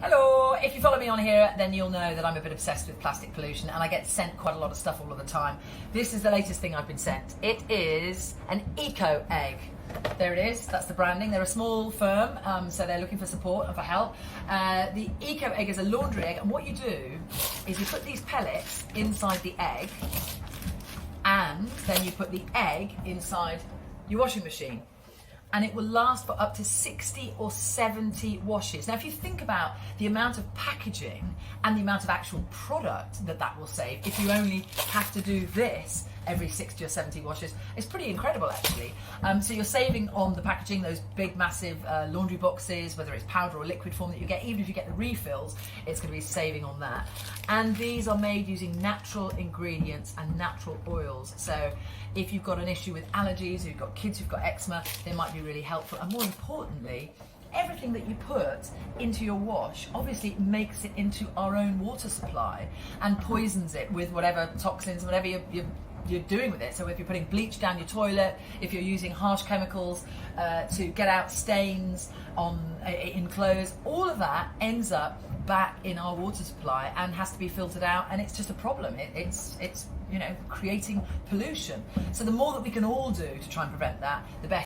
Hello! If you follow me on here, then you'll know that I'm a bit obsessed with plastic pollution and I get sent quite a lot of stuff all of the time. This is the latest thing I've been sent. It is an ecoegg. There it is, that's the branding. They're a small firm, so they're looking for support and for help. The ecoegg is a laundry egg, and what you do is you put these pellets inside the egg and then you put the egg inside your washing machine. And it will last for up to 60 or 70 washes. Now, if you think about the amount of packaging and the amount of actual product that will save, if you only have to do this every 60 or 70 washes, it's pretty incredible, actually. So you're saving on the packaging, those big, massive laundry boxes, whether it's powder or liquid form that you get. Even if you get the refills, it's going to be saving on that. And these are made using natural ingredients and natural oils. So if you've got an issue with allergies, or you've got kids who've got eczema, they might be really helpful. And more importantly, everything that you put into your wash obviously makes it into our own water supply and poisons it with whatever toxins, whatever you're doing with it. So if you're putting bleach down your toilet, if you're using harsh chemicals to get out stains in clothes, all of that ends up back in our water supply and has to be filtered out, and it's just a problem. It's creating pollution. So the more that we can all do to try and prevent that, the better.